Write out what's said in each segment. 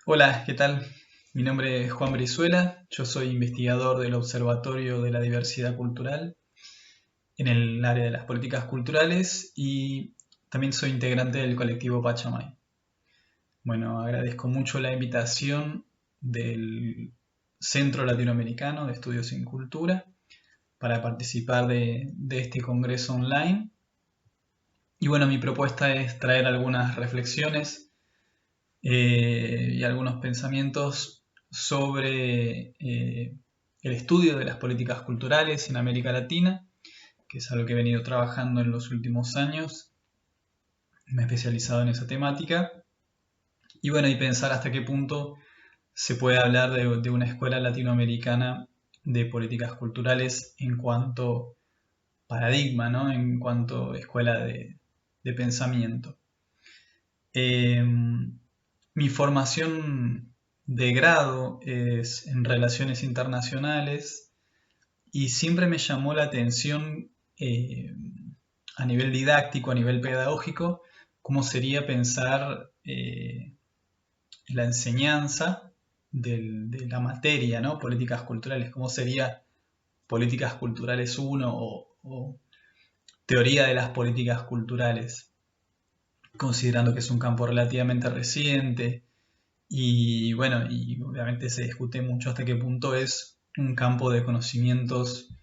Hola, ¿qué tal? Mi nombre es Juan Brizuela, yo soy investigador del Observatorio de la Diversidad Cultural en el área de las políticas culturales y también soy integrante del colectivo Pachamay. Bueno, agradezco mucho la invitación del Centro Latinoamericano de Estudios en Cultura para participar de este congreso online. Y bueno, mi propuesta es traer algunas reflexiones y algunos pensamientos sobre el estudio de las políticas culturales en América Latina, que es algo que he venido trabajando en los últimos años. Me he especializado en esa temática. Y bueno, y pensar hasta qué punto se puede hablar de una escuela latinoamericana de políticas culturales en cuanto paradigma, ¿no? En cuanto escuela de pensamiento. Eh, Mi formación de grado es en relaciones internacionales y siempre me llamó la atención a nivel didáctico, a nivel pedagógico, cómo sería pensar la enseñanza de la materia, ¿no? Políticas culturales, cómo sería políticas culturales uno o teoría de las políticas culturales, considerando que es un campo relativamente reciente. Y bueno, y obviamente se discute mucho hasta qué punto es un campo de conocimientos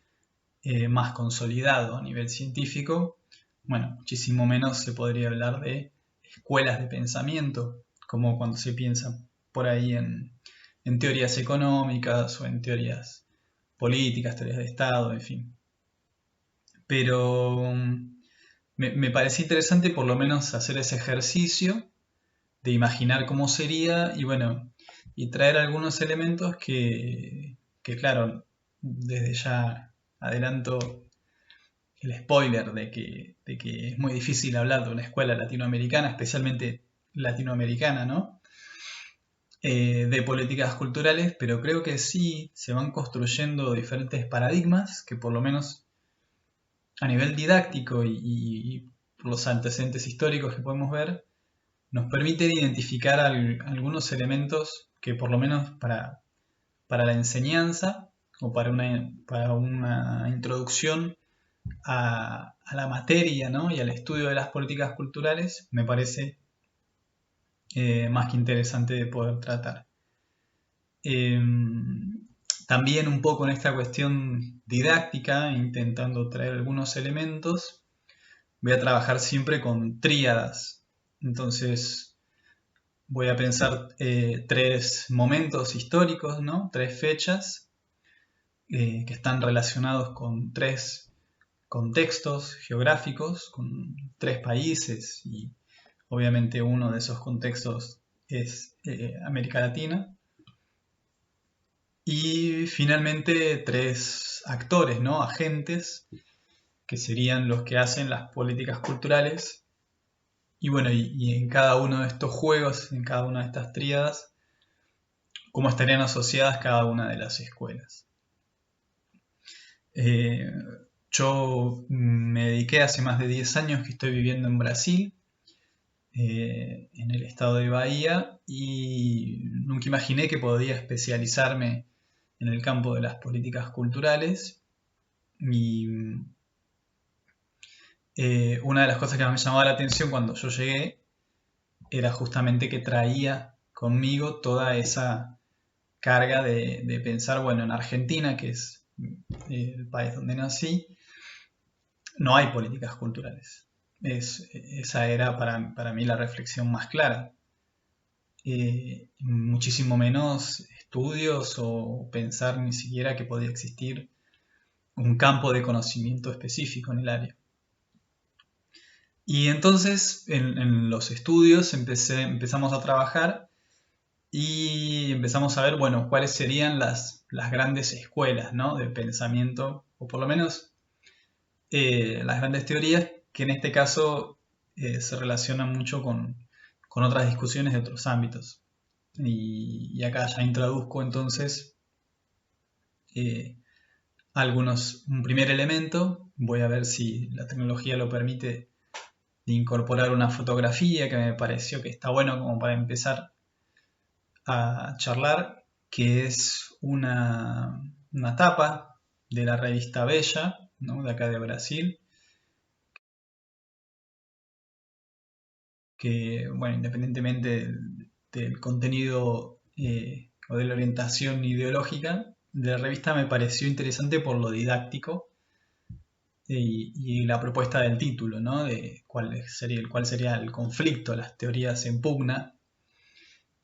más consolidado a nivel científico. Bueno, muchísimo menos se podría hablar de escuelas de pensamiento, como cuando se piensa por ahí en teorías económicas o en teorías políticas, teorías de Estado, en fin. Pero me parece interesante por lo menos hacer ese ejercicio de imaginar cómo sería y bueno, y traer algunos elementos que claro, desde ya adelanto el spoiler de que es muy difícil hablar de una escuela latinoamericana, especialmente latinoamericana, ¿no? De políticas culturales, pero creo que sí se van construyendo diferentes paradigmas que por lo menos a nivel didáctico y por los antecedentes históricos que podemos ver, nos permite identificar algunos elementos que por lo menos para la enseñanza o para una introducción a la materia, ¿no? Y al estudio de las políticas culturales me parece más que interesante de poder tratar. Eh, También un poco en esta cuestión didáctica, intentando traer algunos elementos, voy a trabajar siempre con tríadas. Entonces, voy a pensar tres momentos históricos, ¿no? Tres fechas que están relacionados con tres contextos geográficos, con tres países y obviamente uno de esos contextos es América Latina. Y finalmente tres actores, ¿no? Agentes que serían los que hacen las políticas culturales. Y bueno, y en cada uno de estos juegos, en cada una de estas tríadas, cómo estarían asociadas cada una de las escuelas. Eh, yo me dediqué hace más de 10 años que estoy viviendo en Brasil, en el estado de Bahía, y nunca imaginé que podía especializarme en el campo de las políticas culturales. Y una de las cosas que más me llamaba la atención cuando yo llegué era justamente que traía conmigo toda esa carga de pensar, bueno, en Argentina, que es el país donde nací, no hay políticas culturales. Esa era para mí la reflexión más clara. Muchísimo menos estudios o pensar ni siquiera que podía existir un campo de conocimiento específico en el área. Y entonces en los estudios empezamos a trabajar y empezamos a ver, bueno, cuáles serían las grandes escuelas, ¿no? De pensamiento, o por lo menos las grandes teorías, que en este caso se relacionan mucho con otras discusiones de otros ámbitos. Y acá ya introduzco entonces eh, un primer elemento. Voy a ver si la tecnología lo permite de incorporar una fotografía que me pareció que está bueno como para empezar a charlar, que es una tapa de la revista Bella, ¿no? De acá de Brasil, que, bueno, independientemente del contenido o de la orientación ideológica de la revista, me pareció interesante por lo didáctico y la propuesta del título, ¿no? De cuál sería el conflicto, las teorías en pugna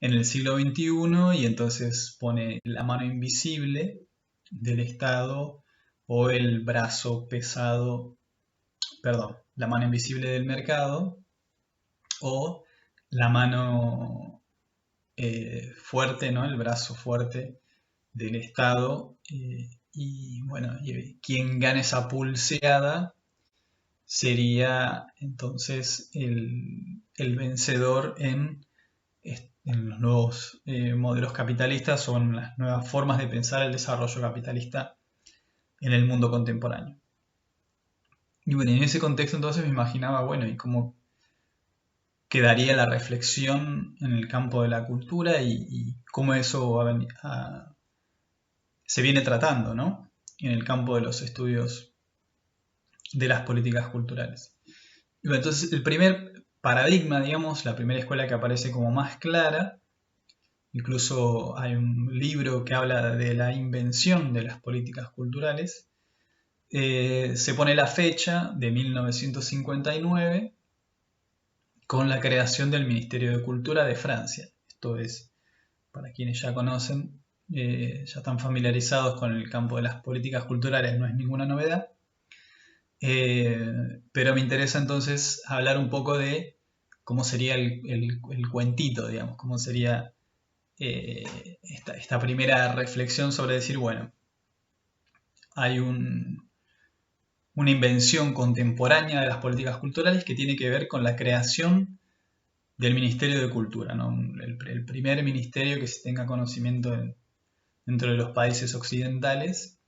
en el siglo XXI, y entonces pone la mano invisible del Estado o el brazo pesado, perdón, la mano invisible del mercado o la mano fuerte, ¿no? El brazo fuerte del Estado. Y bueno, y quien gane esa pulseada sería entonces el vencedor en los nuevos modelos capitalistas o en las nuevas formas de pensar el desarrollo capitalista en el mundo contemporáneo. Y bueno, en ese contexto entonces me imaginaba, bueno, y cómo quedaría la reflexión en el campo de la cultura y cómo eso se viene tratando, ¿no? En el campo de los estudios de las políticas culturales. Y bueno, entonces el primer paradigma, digamos, la primera escuela que aparece como más clara, incluso hay un libro que habla de la invención de las políticas culturales, se pone la fecha de 1959 con la creación del Ministerio de Cultura de Francia. Esto es, para quienes ya conocen, ya están familiarizados con el campo de las políticas culturales, no es ninguna novedad. Pero me interesa entonces hablar un poco de cómo sería el cuentito, digamos, cómo sería esta primera reflexión sobre decir, bueno, hay una invención contemporánea de las políticas culturales que tiene que ver con la creación del Ministerio de Cultura, ¿no? El primer ministerio que se tenga conocimiento dentro de los países occidentales.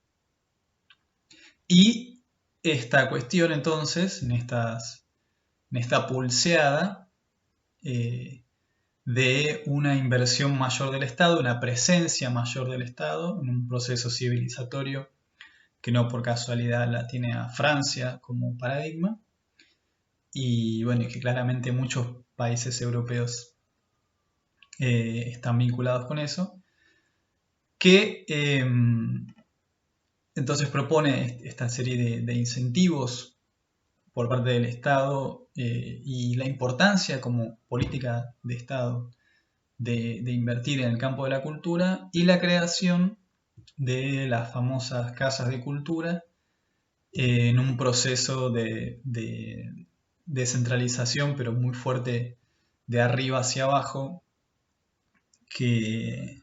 Y esta cuestión entonces, en esta pulseada de una inversión mayor del Estado, una presencia mayor del Estado en un proceso civilizatorio que no por casualidad la tiene a Francia como paradigma, y bueno, y que claramente muchos países europeos están vinculados con eso, que entonces propone esta serie de incentivos por parte del Estado y la importancia como política de Estado de invertir en el campo de la cultura y la creación de las famosas casas de cultura en un proceso de descentralización, pero muy fuerte de arriba hacia abajo, que,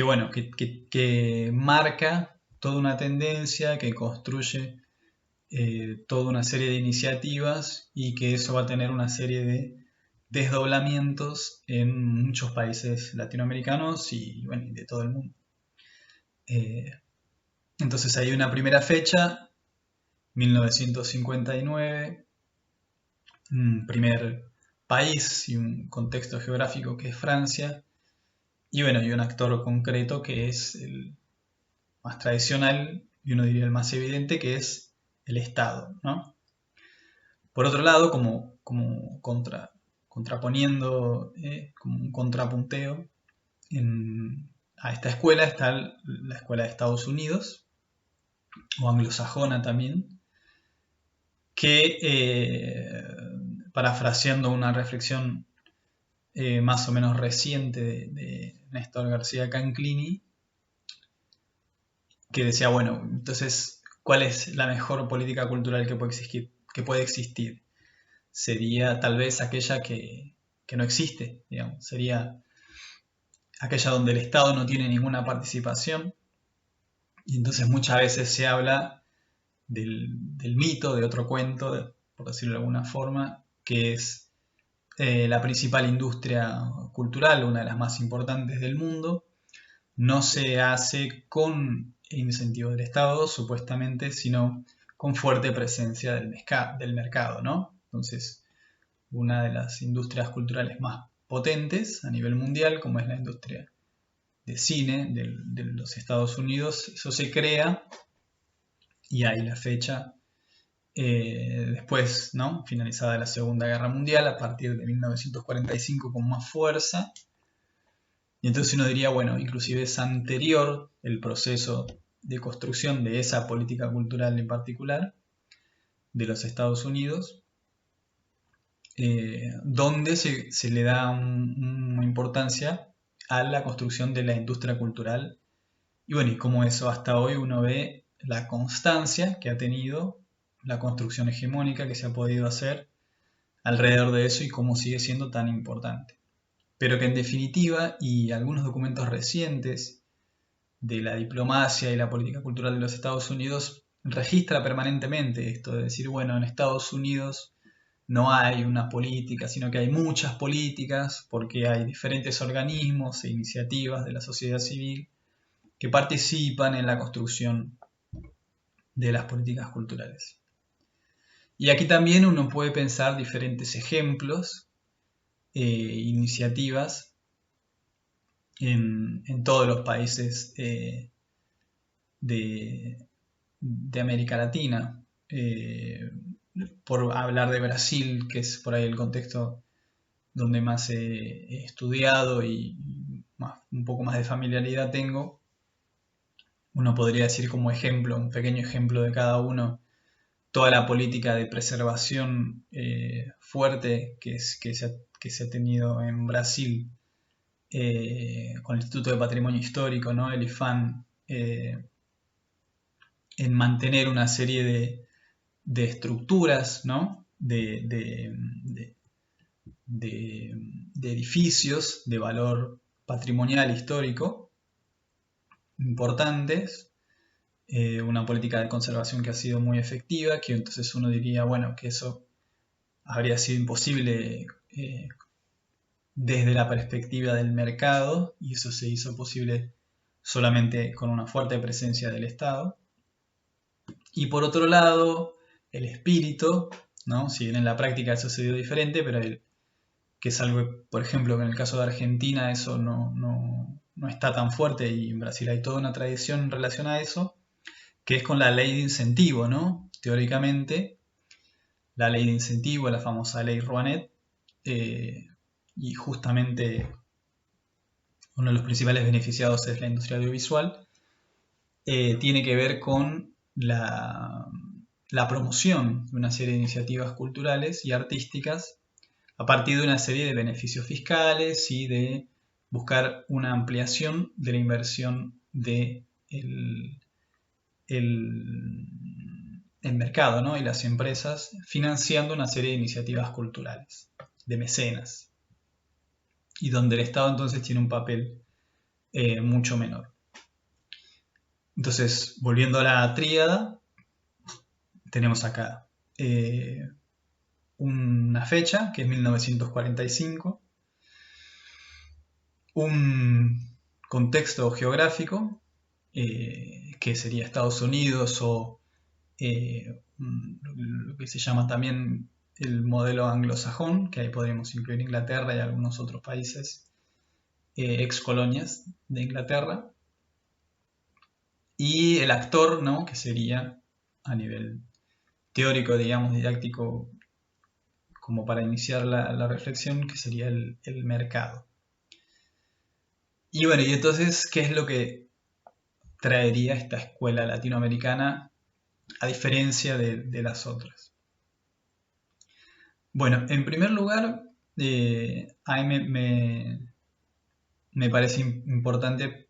bueno, que marca toda una tendencia, que construye toda una serie de iniciativas y que eso va a tener una serie de desdoblamientos en muchos países latinoamericanos y bueno, de todo el mundo. Entonces hay una primera fecha, 1959, un primer país y un contexto geográfico que es Francia, y bueno, y un actor concreto que es el más tradicional y uno diría el más evidente, que es el Estado, ¿no? Por otro lado, como contraponiendo, como un contrapunteo, a esta escuela está la escuela de Estados Unidos, o anglosajona también, que, parafraseando una reflexión más o menos reciente de Néstor García Canclini, que decía, bueno, entonces, ¿cuál es la mejor política cultural que puede existir? Sería tal vez aquella que no existe, digamos. Sería aquella donde el Estado no tiene ninguna participación, y entonces muchas veces se habla del mito, de otro cuento, por decirlo de alguna forma, que es la principal industria cultural, una de las más importantes del mundo, no se hace con incentivo del Estado, supuestamente, sino con fuerte presencia del mercado, ¿no? Entonces, una de las industrias culturales más potentes a nivel mundial, como es la industria de cine de los Estados Unidos. Eso se crea y hay la fecha después, ¿no? Finalizada la Segunda Guerra Mundial, a partir de 1945 con más fuerza. Y entonces uno diría, bueno, inclusive es anterior el proceso de construcción de esa política cultural en particular de los Estados Unidos, donde se le da una importancia a la construcción de la industria cultural. Y bueno, y como eso hasta hoy uno ve la constancia que ha tenido la construcción hegemónica que se ha podido hacer alrededor de eso y cómo sigue siendo tan importante. Pero que en definitiva, y algunos documentos recientes de la diplomacia y la política cultural de los Estados Unidos registra permanentemente esto de decir, bueno, en Estados Unidos no hay una política, sino que hay muchas políticas porque hay diferentes organismos e iniciativas de la sociedad civil que participan en la construcción de las políticas culturales. Y aquí también uno puede pensar diferentes ejemplos, iniciativas en todos los países de América Latina. Por hablar de Brasil, que es por ahí el contexto donde más he estudiado y un poco más de familiaridad tengo, uno podría decir como ejemplo, un pequeño ejemplo de cada uno, toda la política de preservación fuerte que se ha tenido en Brasil con el Instituto de Patrimonio Histórico, ¿no? El IFAM, en mantener una serie de estructuras, ¿no? de edificios de valor patrimonial histórico importantes, una política de conservación que ha sido muy efectiva, que entonces uno diría, bueno, que eso habría sido imposible desde la perspectiva del mercado, y eso se hizo posible solamente con una fuerte presencia del Estado. Y por otro lado, el espíritu, ¿no? Si bien en la práctica eso se dio diferente, pero que es algo, por ejemplo, que en el caso de Argentina eso no está tan fuerte, y en Brasil hay toda una tradición en relación a eso, que es con la ley de incentivo, ¿no? Teóricamente, la ley de incentivo, la famosa ley Rouanet, y justamente uno de los principales beneficiados es la industria audiovisual, tiene que ver con la promoción de una serie de iniciativas culturales y artísticas a partir de una serie de beneficios fiscales y de buscar una ampliación de la inversión del mercado, ¿no? Y las empresas financiando una serie de iniciativas culturales, de mecenas, y donde el Estado entonces tiene un papel mucho menor. Entonces, volviendo a la tríada, tenemos acá una fecha, que es 1945, un contexto geográfico, que sería Estados Unidos o lo que se llama también el modelo anglosajón, que ahí podríamos incluir Inglaterra y algunos otros países ex colonias de Inglaterra, y el actor, ¿no? Que sería a nivel teórico, digamos, didáctico, como para iniciar la reflexión, que sería el mercado. Y bueno, y entonces, ¿qué es lo que traería esta escuela latinoamericana a diferencia de las otras? Bueno, en primer lugar, a mí me parece importante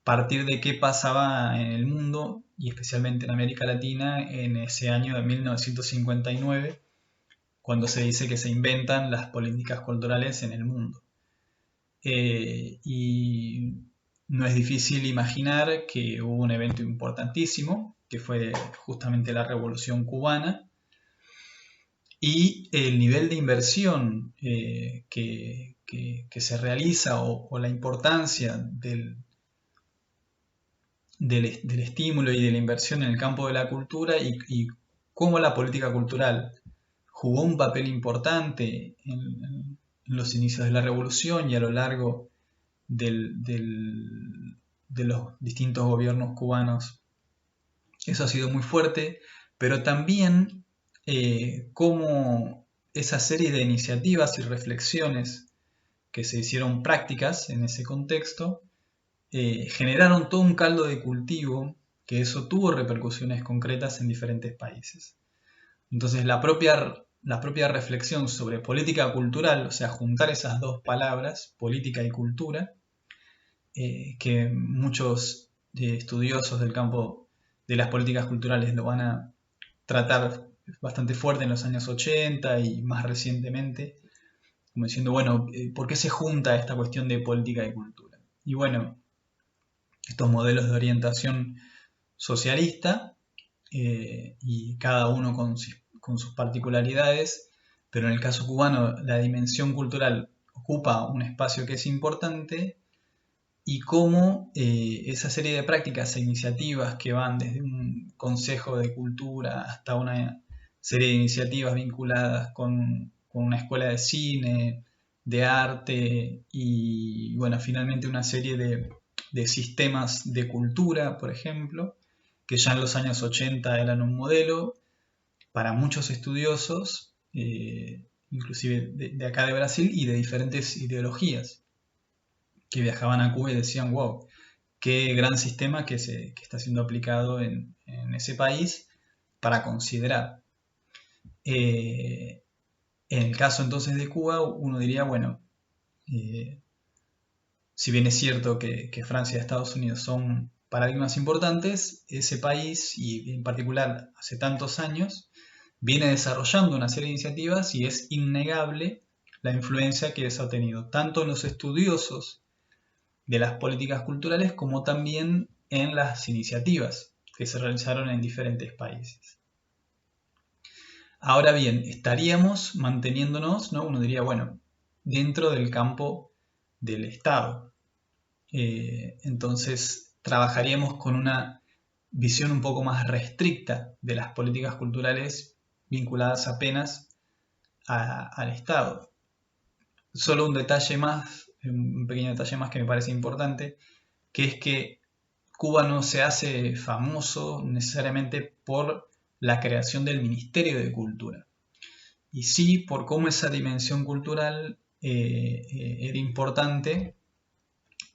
partir de qué pasaba en el mundo y especialmente en América Latina en ese año de 1959, cuando se dice que se inventan las políticas culturales en el mundo. Y no es difícil imaginar que hubo un evento importantísimo, que fue justamente la Revolución Cubana, y el nivel de inversión que se realiza o la importancia del estímulo y de la inversión en el campo de la cultura y cómo la política cultural jugó un papel importante en los inicios de la revolución y a lo largo de los distintos gobiernos cubanos. Eso ha sido muy fuerte, pero también cómo esa serie de iniciativas y reflexiones que se hicieron prácticas en ese contexto generaron todo un caldo de cultivo que eso tuvo repercusiones concretas en diferentes países. Entonces la propia reflexión sobre política cultural, o sea, juntar esas dos palabras, política y cultura, que muchos estudiosos del campo de las políticas culturales lo van a tratar bastante fuerte en los años 80 y más recientemente, como diciendo, bueno, ¿por qué se junta esta cuestión de política y cultura? Y bueno, estos modelos de orientación socialista, y cada uno con sus particularidades, pero en el caso cubano la dimensión cultural ocupa un espacio que es importante y cómo esa serie de prácticas e iniciativas que van desde un consejo de cultura hasta una serie de iniciativas vinculadas con una escuela de cine, de arte y bueno, finalmente una serie de sistemas de cultura, por ejemplo, que ya en los años 80 eran un modelo para muchos estudiosos, inclusive de acá de Brasil y de diferentes ideologías que viajaban a Cuba y decían, wow, qué gran sistema que está siendo aplicado en ese país para considerar. En el caso entonces de Cuba, uno diría, bueno, si bien es cierto que Francia y Estados Unidos son paradigmas importantes, ese país, y en particular hace tantos años, viene desarrollando una serie de iniciativas y es innegable la influencia que eso ha tenido, tanto en los estudiosos de las políticas culturales como también en las iniciativas que se realizaron en diferentes países. Ahora bien, estaríamos manteniéndonos, ¿no? Uno diría, bueno, dentro del campo del Estado. Entonces, trabajaríamos con una visión un poco más restricta de las políticas culturales vinculadas apenas al Estado. Solo un detalle más, un pequeño detalle más que me parece importante, que es que Cuba no se hace famoso necesariamente por la creación del Ministerio de Cultura, y sí por cómo esa dimensión cultural era importante,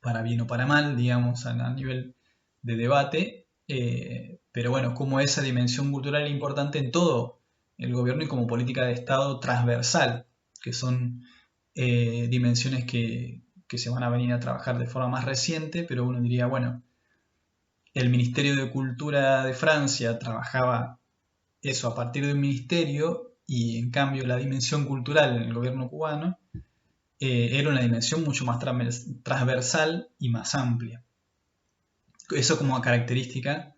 para bien o para mal, digamos, a nivel de debate, pero bueno, cómo esa dimensión cultural era importante en todo el gobierno y como política de Estado transversal, que son dimensiones que se van a venir a trabajar de forma más reciente, pero uno diría, bueno, el Ministerio de Cultura de Francia trabajaba eso a partir de un ministerio y en cambio la dimensión cultural en el gobierno cubano era una dimensión mucho más transversal y más amplia. Eso como característica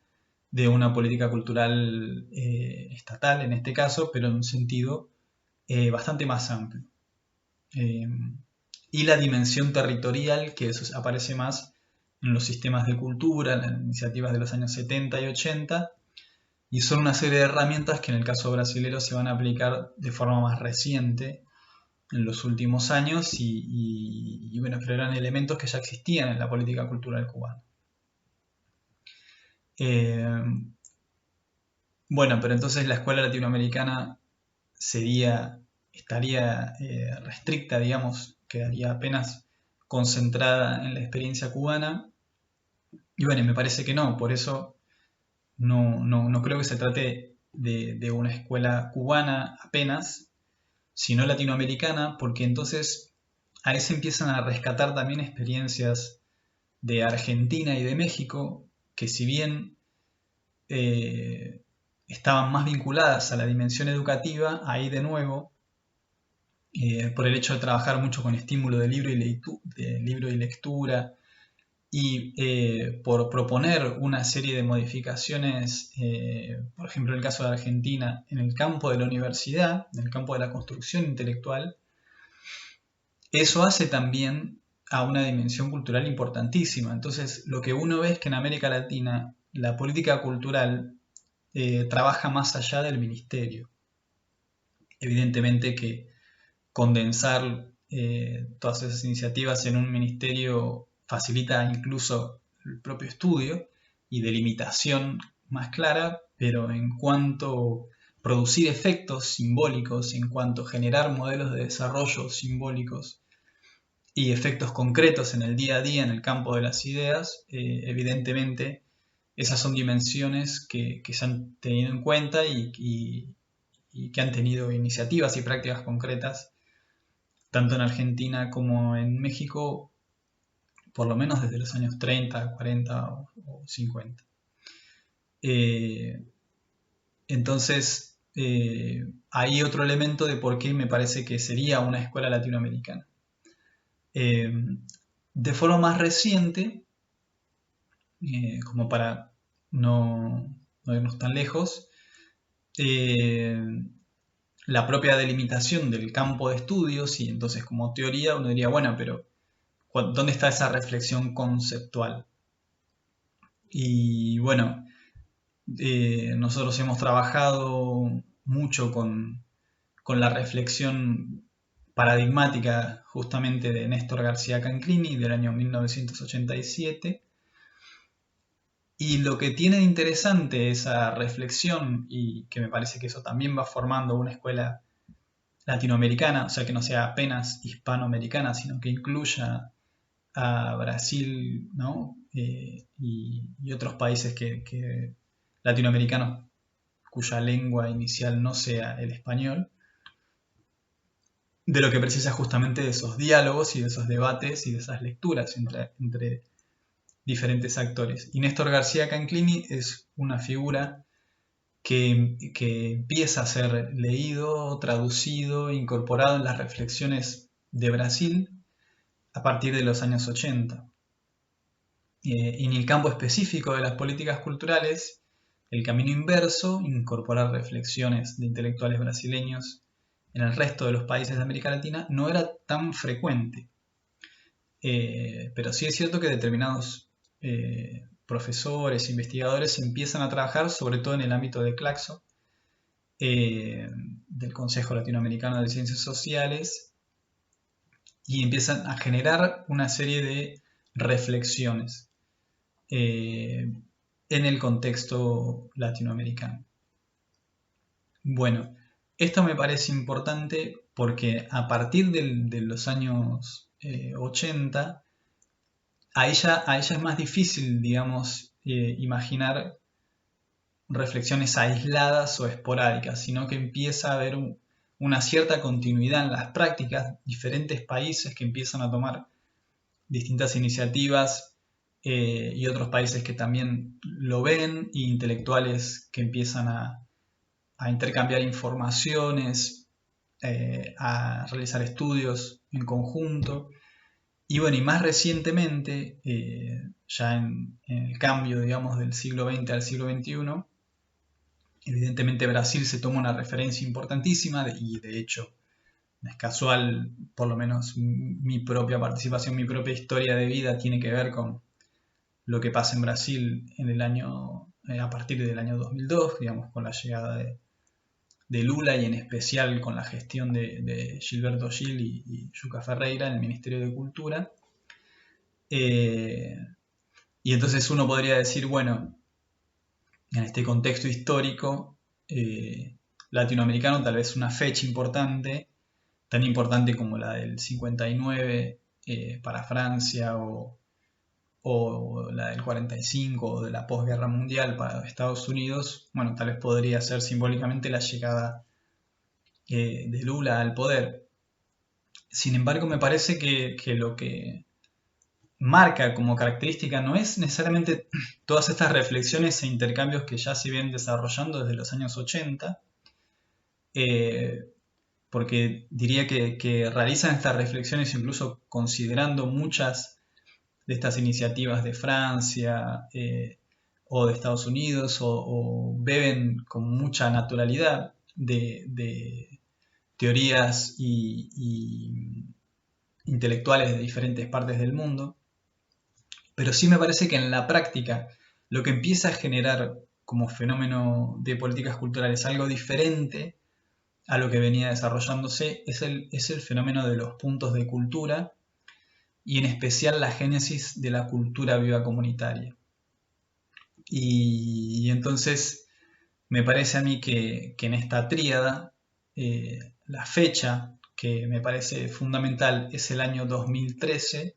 de una política cultural estatal en este caso, pero en un sentido bastante más amplio. Y la dimensión territorial, que eso aparece más en los sistemas de cultura, en las iniciativas de los años 70 y 80, y son una serie de herramientas que en el caso brasilero se van a aplicar de forma más reciente en los últimos años y bueno, pero eran elementos que ya existían en la política cultural cubana. Bueno, pero entonces la escuela latinoamericana estaría restricta, digamos, quedaría apenas concentrada en la experiencia cubana. Y bueno, me parece que no, por eso no creo que se trate de una escuela cubana apenas, sino latinoamericana, porque entonces ahí se empiezan a rescatar también experiencias de Argentina y de México, que si bien estaban más vinculadas a la dimensión educativa, ahí de nuevo, por el hecho de trabajar mucho con estímulo de libro y lectura, y por proponer una serie de modificaciones, por ejemplo en el caso de Argentina, en el campo de la universidad, en el campo de la construcción intelectual, eso hace también a una dimensión cultural importantísima. Entonces, lo que uno ve es que en América Latina la política cultural trabaja más allá del ministerio. Evidentemente que condensar todas esas iniciativas en un ministerio facilita incluso el propio estudio y delimitación más clara, pero en cuanto producir efectos simbólicos, en cuanto generar modelos de desarrollo simbólicos y efectos concretos en el día a día, en el campo de las ideas, evidentemente esas son dimensiones que se han tenido en cuenta y que han tenido iniciativas y prácticas concretas, tanto en Argentina como en México, por lo menos desde los años 30, 40 o 50. Entonces, hay otro elemento de por qué me parece que sería una escuela latinoamericana. De forma más reciente, como para no irnos tan lejos, la propia delimitación del campo de estudios, y entonces como teoría uno diría, bueno, pero ¿dónde está esa reflexión conceptual? Y bueno, nosotros hemos trabajado mucho con la reflexión paradigmática justamente de Néstor García Canclini del año 1987. Y lo que tiene de interesante esa reflexión, y que me parece que eso también va formando una escuela latinoamericana, o sea, que no sea apenas hispanoamericana, sino que incluya a Brasil, ¿no? Y otros países latinoamericanos cuya lengua inicial no sea el español, de lo que precisa justamente de esos diálogos y de esos debates y de esas lecturas entre diferentes actores. Y Néstor García Canclini es una figura que empieza a ser leído, traducido, incorporado en las reflexiones de Brasil a partir de los años 80. Y en el campo específico de las políticas culturales, el camino inverso, incorporar reflexiones de intelectuales brasileños en el resto de los países de América Latina, no era tan frecuente. Pero sí es cierto que determinados profesores, investigadores empiezan a trabajar, sobre todo en el ámbito de Claxo, del Consejo Latinoamericano de Ciencias Sociales, y empiezan a generar una serie de reflexiones en el contexto latinoamericano. Bueno, esto me parece importante porque a partir de los años 80, a ella es más difícil, digamos, imaginar reflexiones aisladas o esporádicas, sino que empieza a haber una cierta continuidad en las prácticas, diferentes países que empiezan a tomar distintas iniciativas y otros países que también lo ven, e intelectuales que empiezan a intercambiar informaciones, a realizar estudios en conjunto. Y bueno, y más recientemente, ya en el cambio, digamos, del siglo XX al siglo XXI, evidentemente Brasil se toma una referencia importantísima y de hecho no es casual, por lo menos mi propia participación, mi propia historia de vida tiene que ver con lo que pasa en Brasil en el año, a partir del año 2002, digamos, con la llegada de Lula y en especial con la gestión de Gilberto Gil y Yuca Ferreira en el Ministerio de Cultura. Y entonces uno podría decir, bueno, en este contexto histórico latinoamericano, tal vez una fecha importante, tan importante como la del 59 para Francia o la del 45 o de la posguerra mundial para Estados Unidos, bueno, tal vez podría ser simbólicamente la llegada de Lula al poder. Sin embargo, me parece que lo que marca como característica no es necesariamente todas estas reflexiones e intercambios que ya se vienen desarrollando desde los años 80, porque diría que realizan estas reflexiones incluso considerando muchas de estas iniciativas de Francia o de Estados Unidos, o beben con mucha naturalidad de teorías y intelectuales de diferentes partes del mundo. Pero sí me parece que en la práctica lo que empieza a generar como fenómeno de políticas culturales algo diferente a lo que venía desarrollándose es el fenómeno de los puntos de cultura y en especial la génesis de la cultura viva comunitaria. Y entonces me parece a mí que en esta tríada la fecha que me parece fundamental es el año 2013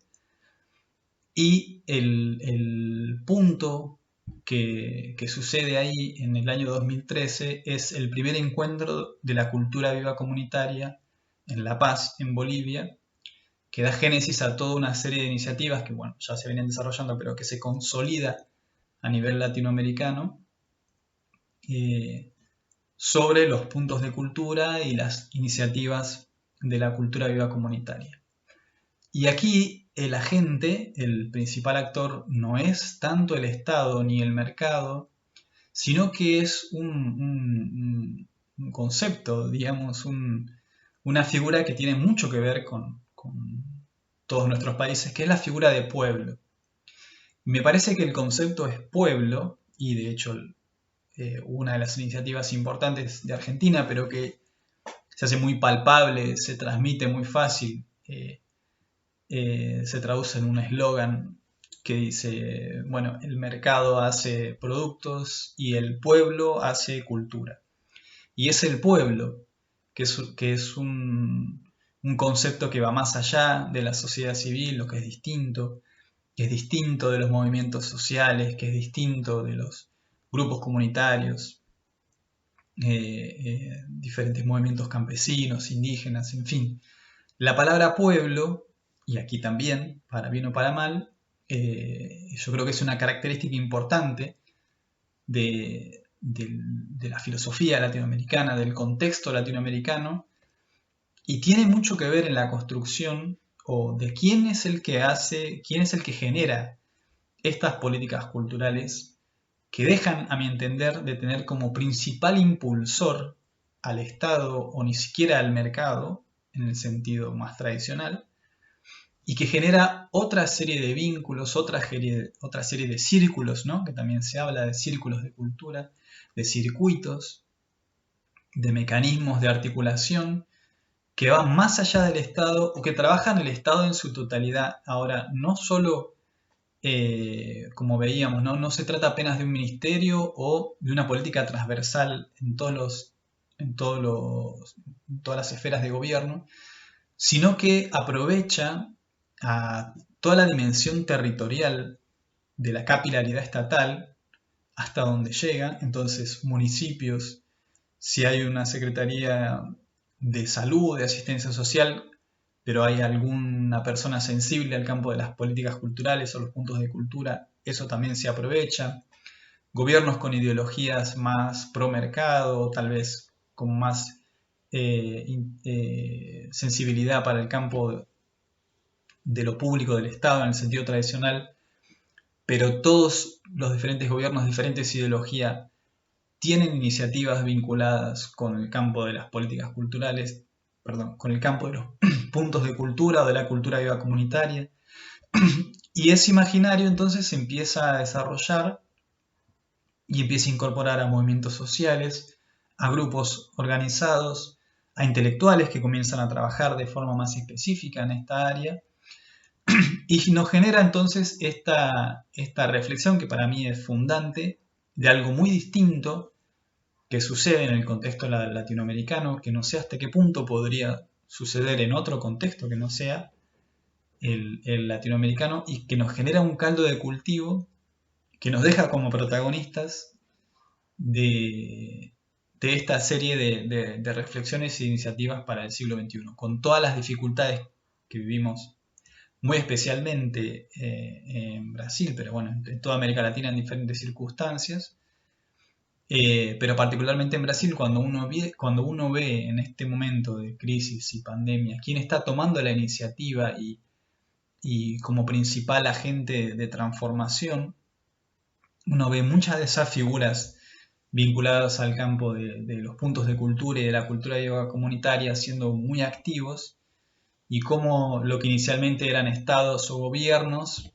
y el punto que sucede ahí en el año 2013 es el primer encuentro de la cultura viva comunitaria en La Paz, en Bolivia, que da génesis a toda una serie de iniciativas que, bueno, ya se vienen desarrollando, pero que se consolida a nivel latinoamericano sobre los puntos de cultura y las iniciativas de la cultura viva comunitaria. Y aquí el agente, el principal actor, no es tanto el Estado ni el mercado, sino que es un concepto, digamos, una figura que tiene mucho que ver con todos nuestros países, que es la figura de pueblo. Me parece que el concepto es pueblo, y de hecho una de las iniciativas importantes de Argentina, pero que se hace muy palpable, se transmite muy fácil, se traduce en un eslogan que dice, bueno, el mercado hace productos y el pueblo hace cultura. Y es el pueblo, que es un concepto que va más allá de la sociedad civil, lo que es distinto de los movimientos sociales, que es distinto de los grupos comunitarios, diferentes movimientos campesinos, indígenas, en fin. La palabra pueblo, y aquí también, para bien o para mal, yo creo que es una característica importante de la filosofía latinoamericana, del contexto latinoamericano, y tiene mucho que ver en la construcción o de quién es el que genera estas políticas culturales que dejan, a mi entender, de tener como principal impulsor al Estado o ni siquiera al mercado, en el sentido más tradicional, y que genera otra serie de vínculos, otra serie de círculos, ¿no? Que también se habla de círculos de cultura, de circuitos, de mecanismos de articulación que van más allá del Estado o que trabajan el Estado en su totalidad. Ahora, no solo, como veíamos, ¿no? Se trata apenas de un ministerio o de una política transversal en todas las esferas de gobierno, sino que aprovecha a toda la dimensión territorial de la capilaridad estatal hasta donde llega. Entonces, municipios, si hay una Secretaría de Salud, de Asistencia Social, pero hay alguna persona sensible al campo de las políticas culturales o los puntos de cultura, eso también se aprovecha. Gobiernos con ideologías más pro mercado, tal vez con más sensibilidad para el campo de lo público del Estado en el sentido tradicional, pero todos los diferentes gobiernos, diferentes ideologías, tienen iniciativas vinculadas con el campo de las políticas culturales, perdón, con el campo de los puntos de cultura o de la cultura viva comunitaria. Y ese imaginario entonces se empieza a desarrollar y empieza a incorporar a movimientos sociales, a grupos organizados, a intelectuales que comienzan a trabajar de forma más específica en esta área. Y nos genera entonces esta reflexión que para mí es fundante de algo muy distinto que sucede en el contexto latinoamericano, que no sé hasta qué punto podría suceder en otro contexto que no sea el latinoamericano, y que nos genera un caldo de cultivo que nos deja como protagonistas de esta serie de reflexiones e iniciativas para el siglo XXI, con todas las dificultades que vivimos, muy especialmente en Brasil, pero bueno, en toda América Latina en diferentes circunstancias. Pero particularmente en Brasil, cuando uno ve en este momento de crisis y pandemia quién está tomando la iniciativa y como principal agente de transformación, uno ve muchas de esas figuras vinculadas al campo de los puntos de cultura y de la cultura yoga comunitaria siendo muy activos, y cómo lo que inicialmente eran estados o gobiernos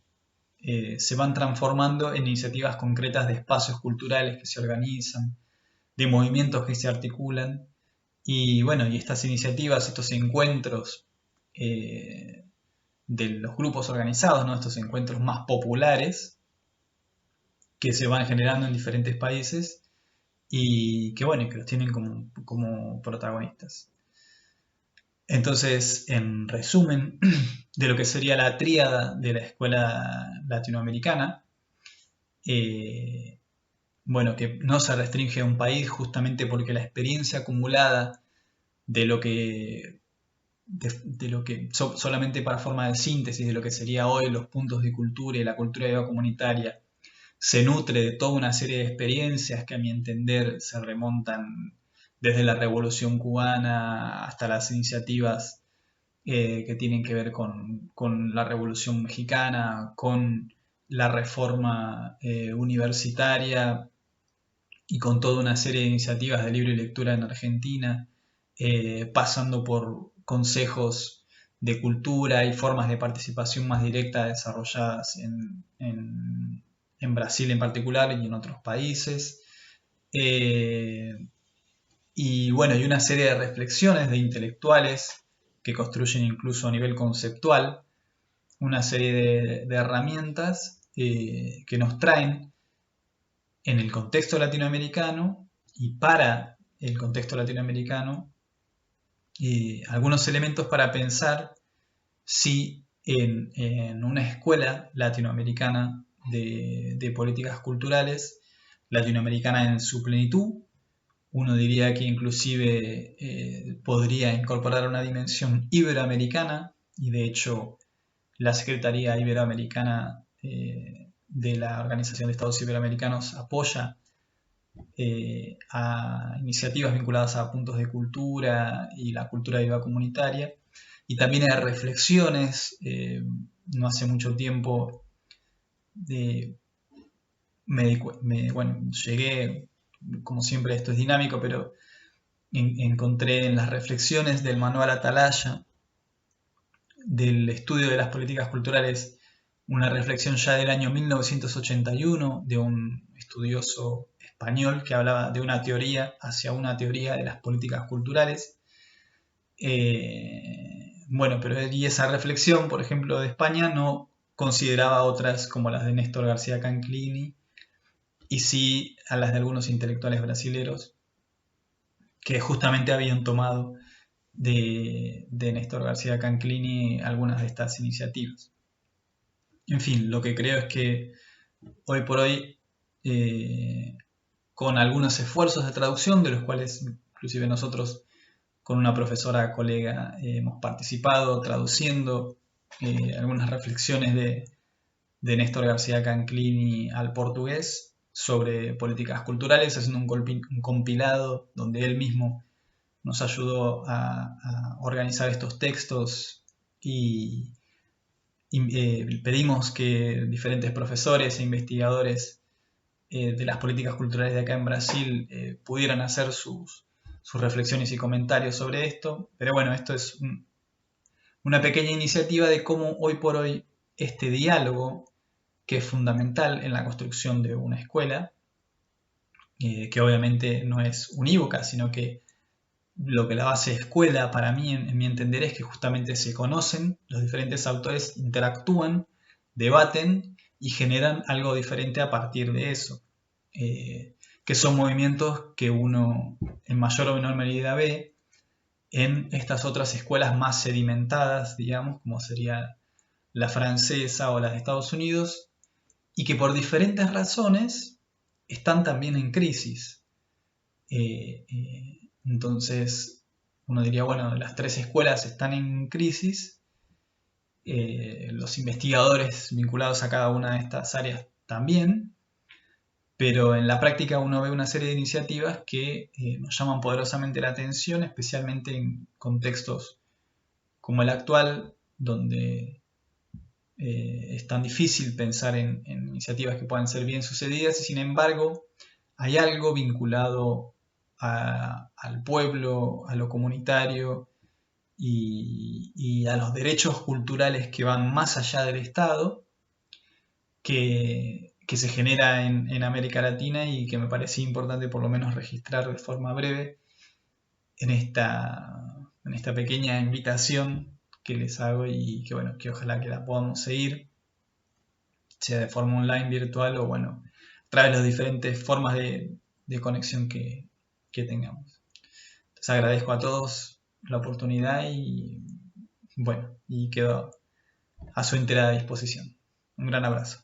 se van transformando en iniciativas concretas de espacios culturales que se organizan, de movimientos que se articulan Y bueno, y estas iniciativas, estos encuentros eh, de los grupos organizados, ¿no? Estos encuentros más populares que se van generando en diferentes países y que bueno, que los tienen como protagonistas. Entonces, en resumen, de lo que sería la tríada de la escuela latinoamericana, eh, bueno, que no se restringe a un país justamente porque la experiencia acumulada de lo que, solamente para forma de síntesis de lo que sería hoy los puntos de cultura y la cultura de vida comunitaria, se nutre de toda una serie de experiencias que a mi entender se remontan desde la Revolución Cubana hasta las iniciativas que tienen que ver con la Revolución Mexicana, con la reforma universitaria y con toda una serie de iniciativas de libre lectura en Argentina, pasando por consejos de cultura y formas de participación más directa desarrolladas en Brasil en particular y en otros países. Eh, y bueno, y una serie de reflexiones de intelectuales que construyen incluso a nivel conceptual una serie de herramientas que nos traen en el contexto latinoamericano y para el contexto latinoamericano algunos elementos para pensar si en una escuela latinoamericana de políticas culturales, latinoamericana en su plenitud, uno diría que inclusive podría incorporar una dimensión iberoamericana y de hecho la Secretaría Iberoamericana de la Organización de Estados Iberoamericanos apoya a iniciativas vinculadas a puntos de cultura y la cultura viva comunitaria. Y también hay reflexiones, no hace mucho tiempo, de, bueno, llegué, como siempre esto es dinámico, pero encontré en las reflexiones del Manual Atalaya, del estudio de las políticas culturales, una reflexión ya del año 1981 de un estudioso español que hablaba de una teoría hacia una teoría de las políticas culturales. Bueno, pero y esa reflexión, por ejemplo, de España no consideraba otras como las de Néstor García Canclini y sí a las de algunos intelectuales brasileños que justamente habían tomado de Néstor García Canclini algunas de estas iniciativas. En fin, lo que creo es que hoy por hoy, con algunos esfuerzos de traducción, de los cuales inclusive nosotros con una profesora colega hemos participado traduciendo algunas reflexiones de Néstor García Canclini al portugués sobre políticas culturales, haciendo un compilado donde él mismo nos ayudó a organizar estos textos y pedimos que diferentes profesores e investigadores de las políticas culturales de acá en Brasil pudieran hacer sus reflexiones y comentarios sobre esto. Pero bueno, esto es una pequeña iniciativa de cómo hoy por hoy este diálogo, que es fundamental en la construcción de una escuela, que obviamente no es unívoca, sino que lo que la base de escuela para mí, en mi entender, es que justamente se conocen, los diferentes autores interactúan, debaten y generan algo diferente a partir de eso. Que son movimientos que uno en mayor o menor medida ve en estas otras escuelas más sedimentadas, digamos, como sería la francesa o las de Estados Unidos, y que por diferentes razones están también en crisis. Entonces, uno diría, bueno, las tres escuelas están en crisis, los investigadores vinculados a cada una de estas áreas también, pero en la práctica uno ve una serie de iniciativas que nos llaman poderosamente la atención, especialmente en contextos como el actual, donde es tan difícil pensar en iniciativas que puedan ser bien sucedidas y sin embargo hay algo vinculado al pueblo, a lo comunitario y a los derechos culturales que van más allá del Estado, que se genera en América Latina y que me parece importante por lo menos registrar de forma breve, en esta pequeña invitación que les hago y que bueno, que ojalá que la podamos seguir, sea de forma online, virtual o bueno, a través de las diferentes formas de conexión que tengamos. Les agradezco a todos la oportunidad y bueno, y quedo a su entera disposición. Un gran abrazo.